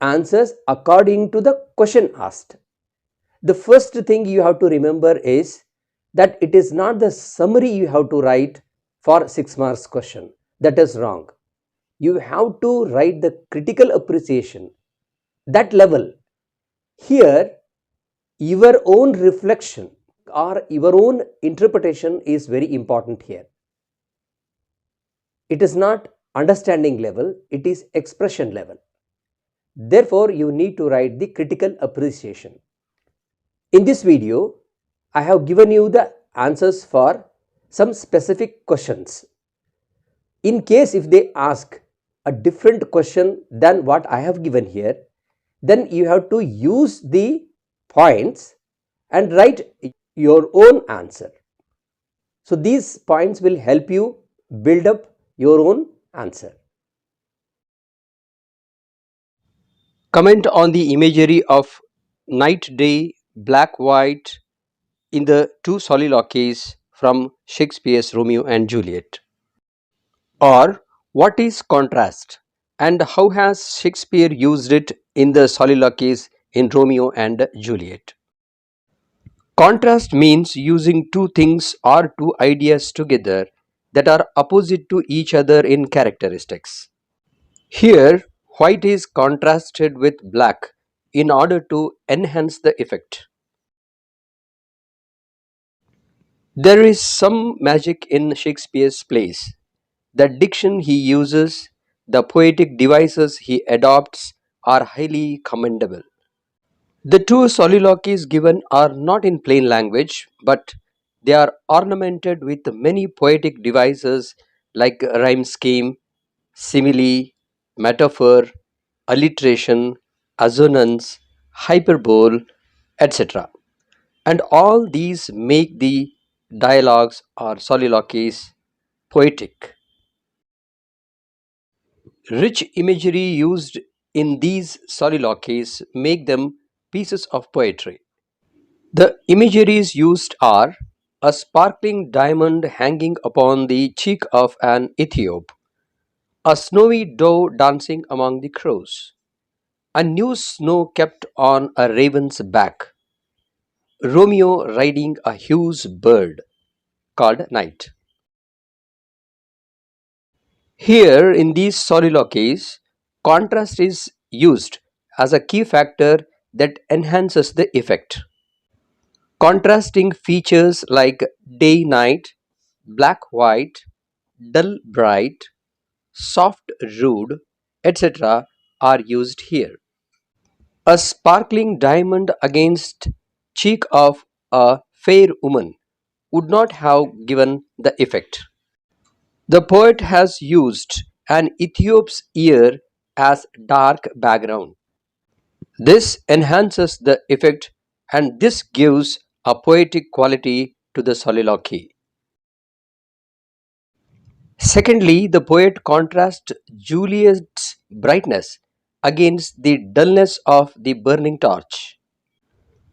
answers according to the question asked. The first thing you have to remember is that it is not the summary you have to write for 6 marks question. That is wrong. You have to write the critical appreciation, that level. Here, your own reflection or your own interpretation is very important here. It is not understanding level, it is expression level. Therefore, you need to write the critical appreciation. In this video, I have given you the answers for some specific questions. In case if they ask a different question than what I have given here, then you have to use the points and write your own answer. So these points will help you build up your own answer. Comment on the imagery of night, day, black, white in the two soliloquies from Shakespeare's Romeo and Juliet. Or what is contrast and how has Shakespeare used it in the soliloquies in Romeo and Juliet? Contrast means using two things or two ideas together that are opposite to each other in characteristics. Here, white is contrasted with black in order to enhance the effect. There is some magic in Shakespeare's plays. The diction he uses, the poetic devices he adopts are highly commendable. The two soliloquies given are not in plain language, but they are ornamented with many poetic devices like rhyme scheme, simile, metaphor, alliteration, assonance, hyperbole, etc. And all these make the dialogues or soliloquies poetic. Rich imagery used in these soliloquies make them pieces of poetry. The imageries used are a sparkling diamond hanging upon the cheek of an Ethiop, a snowy doe dancing among the crows, a new snow kept on a raven's back, Romeo riding a huge bird called Night. Here in these soliloquies, contrast is used as a key factor that enhances the effect. Contrasting features like day night, black white, dull bright, soft rude, etc. are used here. A sparkling diamond against cheek of a fair woman would not have given the effect. The poet has used an Ethiop's ear as dark background. This enhances the effect and this gives a poetic quality to the soliloquy. Secondly, the poet contrasts Juliet's brightness against the dullness of the burning torch.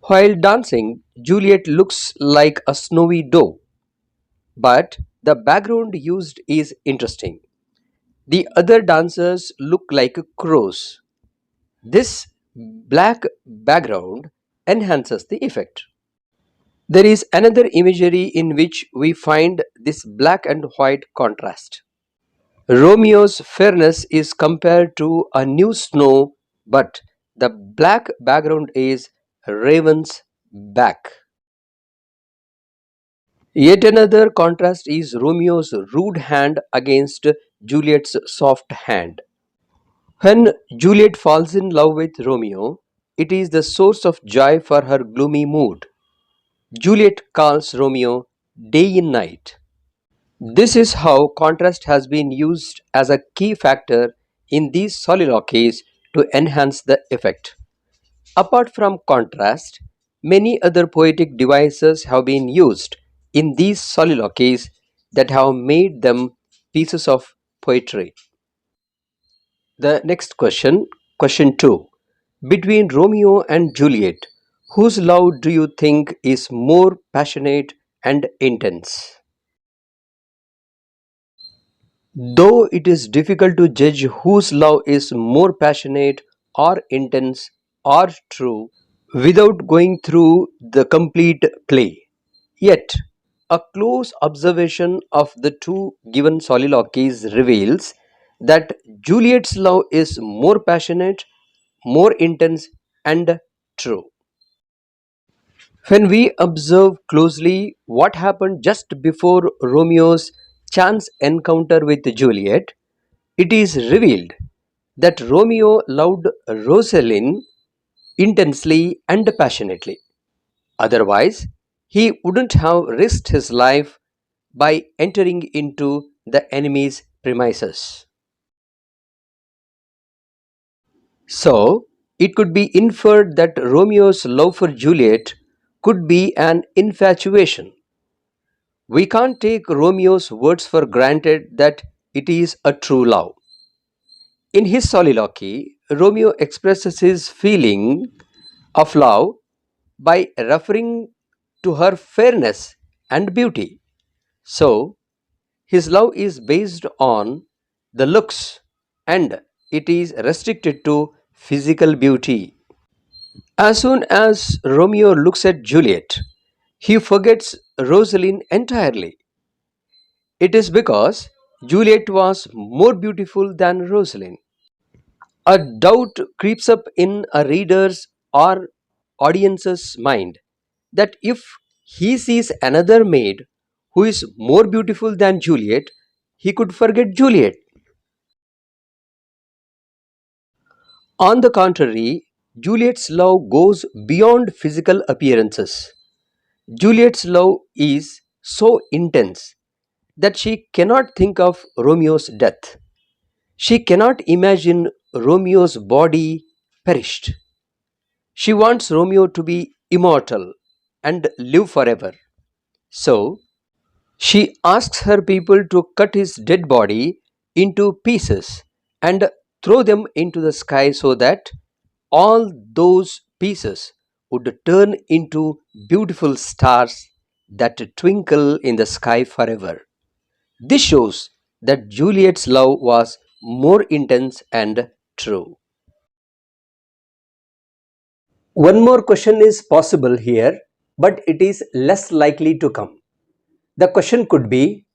While dancing, Juliet looks like a snowy doe, but the background used is interesting. The other dancers look like crows. This black background enhances the effect. There is another imagery in which we find this black and white contrast. Romeo's fairness is compared to a new snow, but the black background is Raven's back. Yet another contrast is Romeo's rude hand against Juliet's soft hand. When Juliet falls in love with Romeo, it is the source of joy for her gloomy mood. Juliet calls Romeo day and night. This is how contrast has been used as a key factor in these soliloquies to enhance the effect. Apart from contrast, many other poetic devices have been used in these soliloquies that have made them pieces of poetry. The next question, question 2. Between Romeo and Juliet, whose love do you think is more passionate and intense? Though it is difficult to judge whose love is more passionate or intense or true without going through the complete play. Yet, a close observation of the two given soliloquies reveals that Juliet's love is more passionate, more intense, and true. When we observe closely what happened just before Romeo's chance encounter with Juliet, it is revealed that Romeo loved Rosalind intensely and passionately. Otherwise, he wouldn't have risked his life by entering into the enemy's premises. So, it could be inferred that Romeo's love for Juliet could be an infatuation. We can't take Romeo's words for granted that it is a true love. In his soliloquy, Romeo expresses his feeling of love by referring to her fairness and beauty. So, his love is based on the looks and it is restricted to physical beauty. As soon as Romeo looks at Juliet, he forgets Rosalind entirely. It is because Juliet was more beautiful than Rosalind. A doubt creeps up in a reader's or audience's mind that if he sees another maid who is more beautiful than Juliet, he could forget Juliet. On the contrary, Juliet's love goes beyond physical appearances. Juliet's love is so intense that she cannot think of Romeo's death. She cannot imagine Romeo's body perished. She wants Romeo to be immortal and live forever. So, she asks her people to cut his dead body into pieces and throw them into the sky so that all those pieces would turn into beautiful stars that twinkle in the sky forever. This shows that Juliet's love was more intense and true. One more question is possible here, but it is less likely to come. The question could be: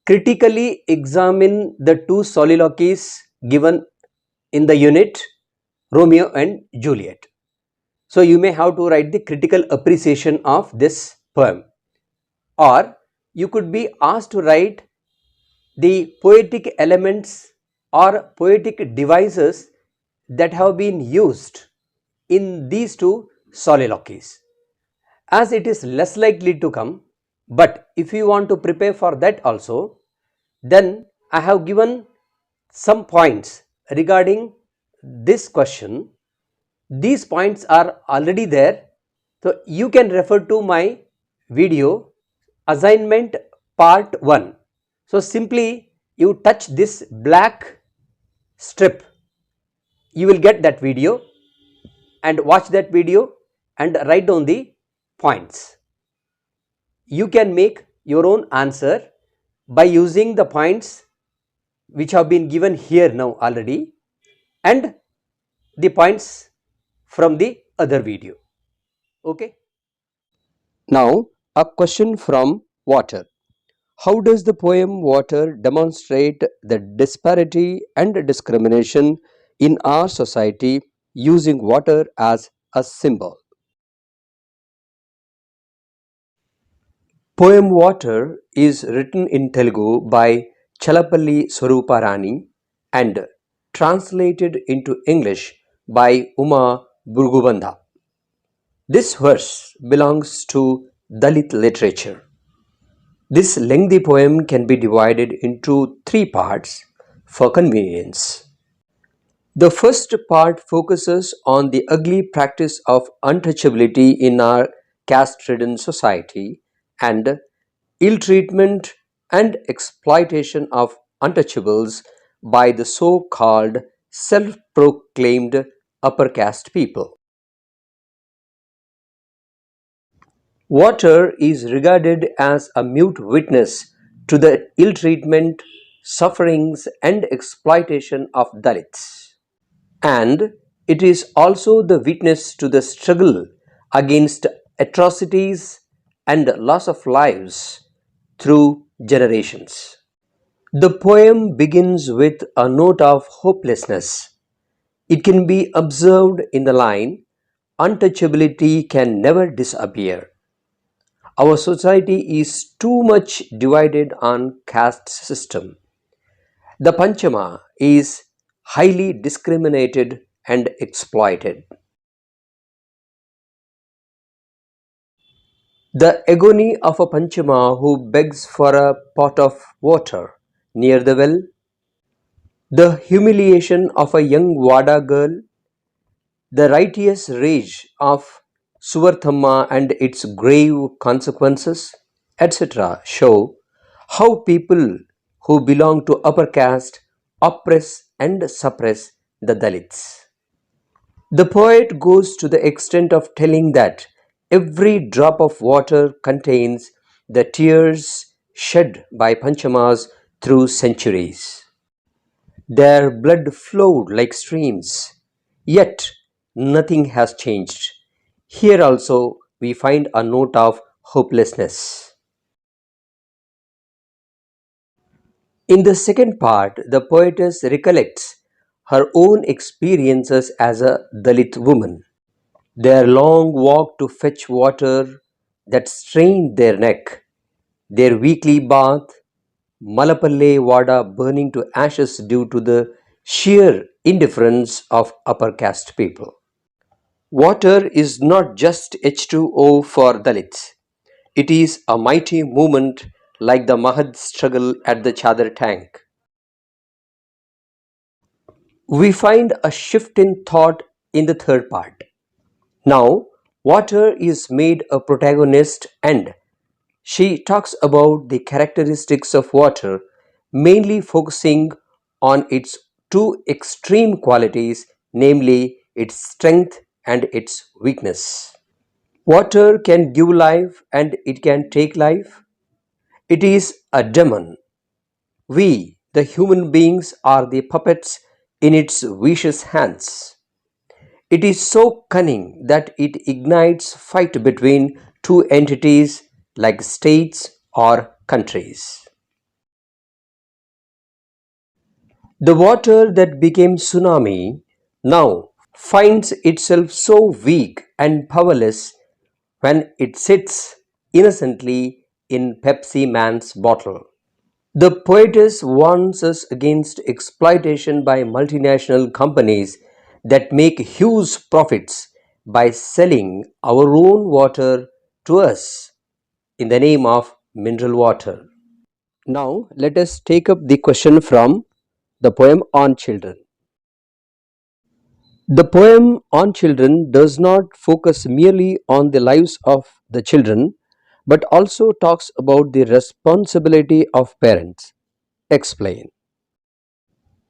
critically examine the two soliloquies given in the unit Romeo and Juliet. So you may have to write the critical appreciation of this poem, or you could be asked to write the poetic elements or poetic devices that have been used in these two soliloquies. As it is less likely to come, but if you want to prepare for that also, then I have given some points regarding this question. These points are already there, so you can refer to my video assignment part 1. So simply you touch this black strip, you will get that video and watch that video and write down the points. You can make your own answer by using the points which have been given here now already and the points from the other video. Okay. Now, a question from Water. How does the poem Water demonstrate the disparity and discrimination in our society using water as a symbol? Poem Water is written in Telugu by Chalapalli Swaruparani and translated into English by Uma Burgubandha. This verse belongs to Dalit literature. This lengthy poem can be divided into three parts for convenience. The first part focuses on the ugly practice of untouchability in our caste-ridden society and ill treatment and exploitation of untouchables by the so-called self-proclaimed upper caste people. Water is regarded as a mute witness to the ill treatment, sufferings, and exploitation of Dalits. And It is also the witness to the struggle against atrocities and loss of lives through generations. The poem begins with a note of hopelessness. It can be observed in the line, untouchability can never disappear. Our society is too much divided on caste system. The Panchama is highly discriminated and exploited. The agony of a Panchama who begs for a pot of water near the well, the humiliation of a young Vada girl, the righteous rage of Suvarthamma and its grave consequences, etc., show how people who belong to upper caste oppress and suppress the Dalits. The poet goes to the extent of telling that every drop of water contains the tears shed by Panchamas through centuries. Their blood flowed like streams, yet nothing has changed. Here also we find a note of hopelessness. In the second part, the poetess recollects her own experiences as a Dalit woman. Their long walk to fetch water that strained their neck, their weekly bath, Malapalle Vada burning to ashes due to the sheer indifference of upper caste people. Water is not just H2O for Dalits. It is a mighty movement like the Mahad struggle at the Chadar tank. We find a shift in thought in the third part. Now, water is made a protagonist and she talks about the characteristics of water, mainly focusing on its two extreme qualities, namely its strength and its weakness. Water can give life and it can take life. It is a demon. We, the human beings, are the puppets in its vicious hands. It is so cunning that it ignites fight between two entities like states or countries. The water that became tsunami now finds itself so weak and powerless when it sits innocently in Pepsi Man's bottle. The poetess warns us against exploitation by multinational companies that make huge profits by selling our own water to us in the name of mineral water. Now, let us take up the question from the poem on children. The poem on children does not focus merely on the lives of the children but also talks about the responsibility of parents. Explain.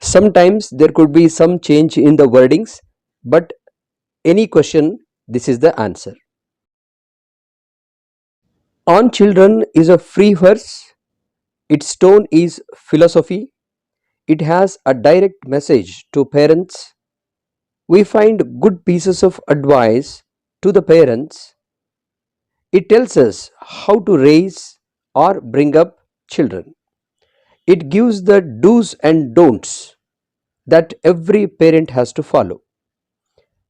Sometimes there could be some change in the wordings, but any question, this is the answer. On Children is a free verse. Its tone is philosophy. It has a direct message to parents. We find good pieces of advice to the parents. It tells us how to raise or bring up children. It gives the do's and don'ts that every parent has to follow.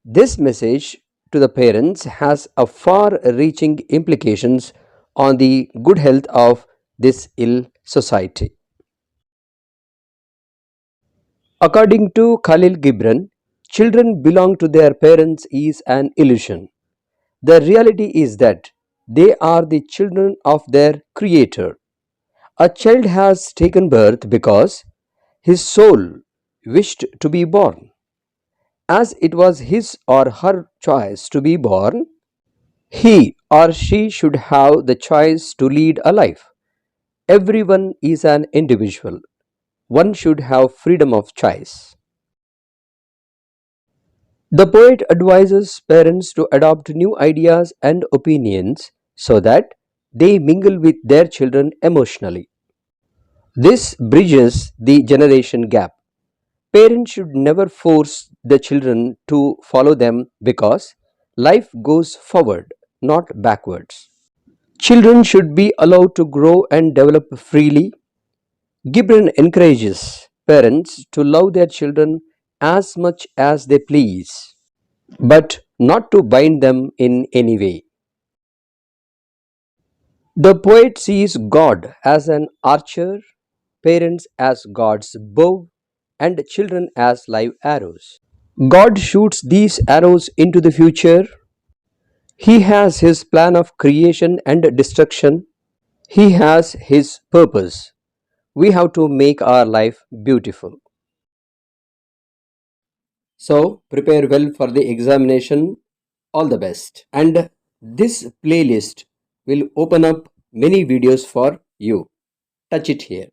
This message to the parents has a far reaching implications on the good health of this ill society. According to Khalil Gibran, children belong to their parents is an illusion. The reality is that they are the children of their creator. A child has taken birth because his soul wished to be born. As it was his or her choice to be born, he or she should have the choice to lead a life. Everyone is an individual. One should have freedom of choice. The poet advises parents to adopt new ideas and opinions so that they mingle with their children emotionally. This bridges the generation gap. Parents should never force the children to follow them because life goes forward, not backwards. Children should be allowed to grow and develop freely. Gibran encourages parents to love their children as much as they please, but not to bind them in any way. The poet sees God as an archer, parents as God's bow, and children as live arrows. God shoots these arrows into the future. He has his plan of creation and destruction. He has his purpose. We have to make our life beautiful. So, prepare well for the examination. All the best. And this playlist will open up many videos for you. Touch it here.